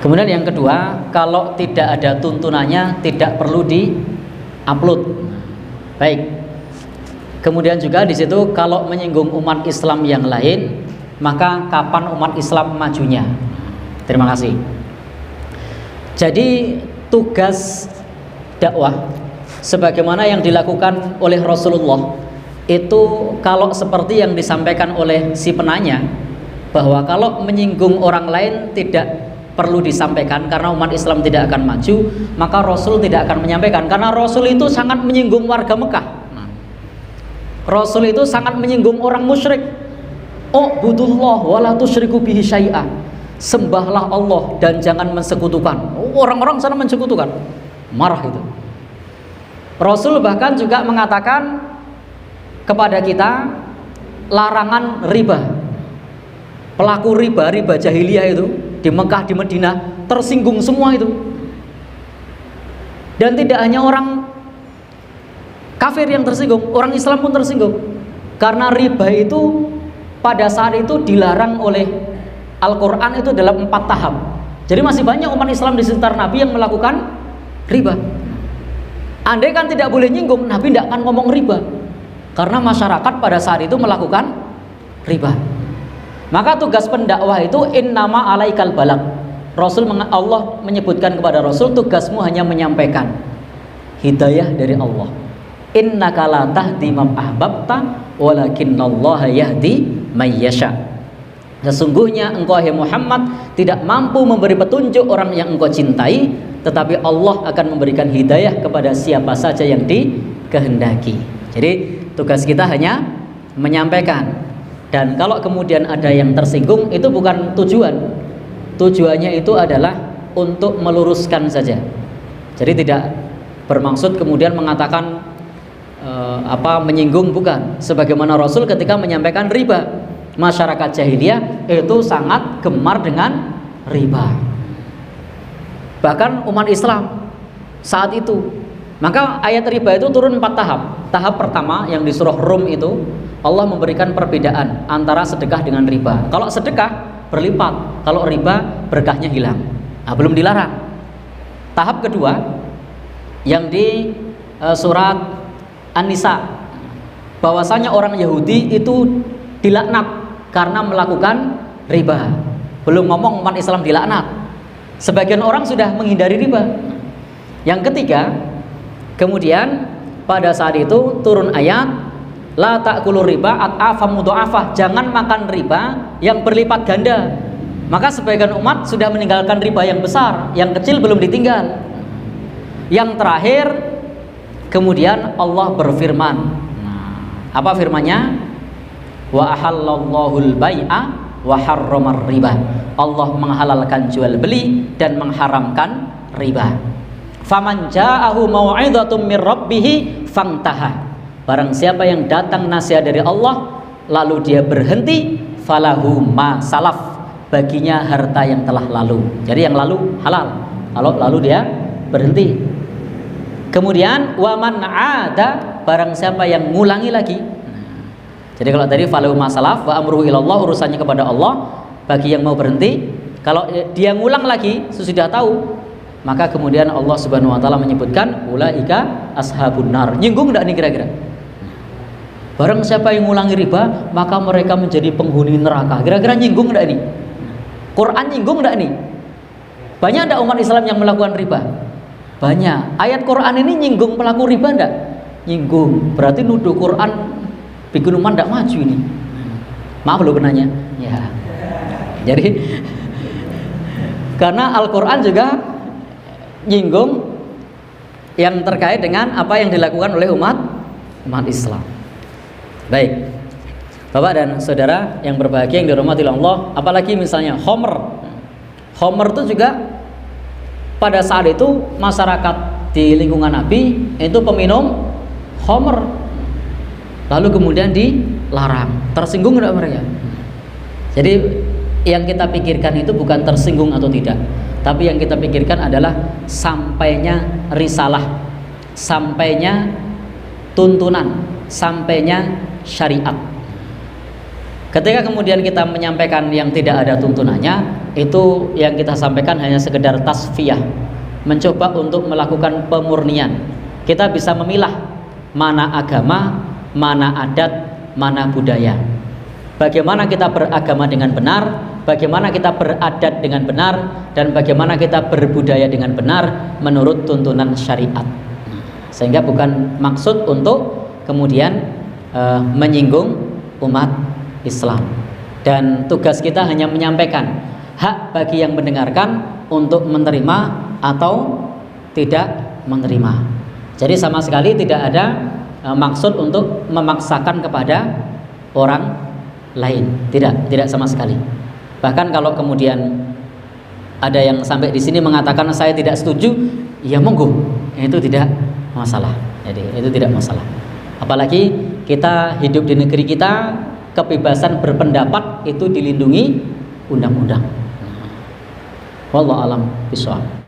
Kemudian yang kedua, kalau tidak ada tuntunannya tidak perlu di-upload. Baik. Kemudian juga di situ kalau menyinggung umat Islam yang lain, maka kapan umat Islam majunya? Terima kasih. Jadi tugas dakwah sebagaimana yang dilakukan oleh Rasulullah itu kalau seperti yang disampaikan oleh si penanya, bahwa kalau menyinggung orang lain tidak perlu disampaikan karena umat Islam tidak akan maju, maka Rasul tidak akan menyampaikan karena Rasul itu sangat menyinggung warga Mekah. Rasul itu sangat menyinggung orang musyrik. Oh budullah wala tusyriku bihi syai'a, sembahlah Allah dan jangan mensekutukan. Orang-orang sana mensekutukan, marah itu. Rasul bahkan juga mengatakan kepada kita larangan riba. Pelaku riba jahiliyah itu di Mekah, di Madinah tersinggung semua itu. Dan tidak hanya orang kafir yang tersinggung, orang Islam pun tersinggung. Karena riba itu pada saat itu dilarang oleh Al-Quran itu dalam 4 tahap. Jadi masih banyak umat Islam di sekitar Nabi yang melakukan riba. Andai kan tidak boleh nyinggung, Nabi tidak akan ngomong riba, karena masyarakat pada saat itu melakukan riba. Maka tugas pendakwah itu innama alaikal balag. Allah menyebutkan kepada Rasul, tugasmu hanya menyampaikan hidayah dari Allah. Innaka la tahdi man ahbabta walakinallaha yahdi may yasha. Sesungguhnya engkau hai Muhammad tidak mampu memberi petunjuk orang yang engkau cintai, tetapi Allah akan memberikan hidayah kepada siapa saja yang dikehendaki. Jadi tugas kita hanya menyampaikan. Dan kalau kemudian ada yang tersinggung, itu bukan tujuan. Tujuannya itu adalah untuk meluruskan saja. Jadi tidak bermaksud kemudian mengatakan menyinggung, bukan. Sebagaimana Rasul ketika menyampaikan riba, masyarakat jahiliyah itu sangat gemar dengan riba. Bahkan umat Islam saat itu. Maka ayat riba itu turun 4 tahap. Tahap pertama yang di surah Rum itu, Allah memberikan perbedaan antara sedekah dengan riba. Kalau sedekah berlipat, kalau riba berkahnya hilang. Nah, belum dilarang. Tahap kedua yang di surat An-Nisa, bahwasanya orang Yahudi itu dilaknat karena melakukan riba. Belum ngomong umat Islam dilaknat. Sebagian orang sudah menghindari riba. Yang ketiga, kemudian pada saat itu turun ayat la ta'kulu riba at'afa mudha'afah, jangan makan riba yang berlipat ganda. Maka sebagian umat sudah meninggalkan riba yang besar, yang kecil belum ditinggal. Yang terakhir kemudian Allah berfirman. Apa firman-Nya? Wa ahallallahul bai'a wa harramar riba. Allah menghalalkan jual beli dan mengharamkan riba. Faman ja'ahu mau'izatun mir rabbih fantaha. Barang siapa yang datang nasihat dari Allah lalu dia berhenti, falahu ma salaf, baginya harta yang telah lalu. Jadi yang lalu halal. Kalau lalu dia berhenti. Kemudian waman ada, barang siapa yang ngulangi lagi. Jadi kalau tadi falahu ma salaf wa amruhu ilallah, urusannya kepada Allah, bagi yang mau berhenti. Kalau dia ngulang lagi sesudah tahu, maka kemudian Allah Subhanahu wa taala menyebutkan ulaika ashabun nar. Nyinggung enggak nih kira-kira? Barang siapa yang ngulangi riba, maka mereka menjadi penghuni neraka. Kira-kira nyinggung enggak nih? Quran nyinggung enggak nih? Banyak enggak umat Islam yang melakukan riba? Banyak. Ayat Quran ini nyinggung pelaku riba enggak? Nyinggung. Berarti nuduh Quran bikin umat enggak maju ini. Maaf loh penanya. Ya. Jadi karena Al-Quran juga nyinggung yang terkait dengan apa yang dilakukan oleh umat Islam. Baik, Bapak dan Saudara yang berbahagia yang dirahmati Allah, apalagi misalnya Homer itu juga pada saat itu masyarakat di lingkungan Nabi itu peminum Homer, lalu kemudian dilarang. Tersinggung tidak mereka? Jadi yang kita pikirkan itu bukan tersinggung atau tidak, tapi yang kita pikirkan adalah sampainya risalah, sampainya tuntunan, sampainya syariat. Ketika kemudian kita menyampaikan yang tidak ada tuntunannya, itu yang kita sampaikan hanya sekedar tasfiyah, mencoba untuk melakukan pemurnian. Kita bisa memilah mana agama, mana adat, mana budaya. Bagaimana kita beragama dengan benar, bagaimana kita beradat dengan benar, dan bagaimana kita berbudaya dengan benar menurut tuntunan syariat. Sehingga bukan maksud untuk kemudian menyinggung umat Islam. Dan tugas kita hanya menyampaikan, hak bagi yang mendengarkan untuk menerima atau tidak menerima. Jadi sama sekali tidak ada maksud untuk memaksakan kepada orang lain, tidak sama sekali. Bahkan kalau kemudian ada yang sampai di sini mengatakan saya tidak setuju, ya monggo, itu tidak masalah. Jadi itu tidak masalah. Apalagi kita hidup di negeri kita, kebebasan berpendapat itu dilindungi undang-undang. Wallahu a'lam bishawab.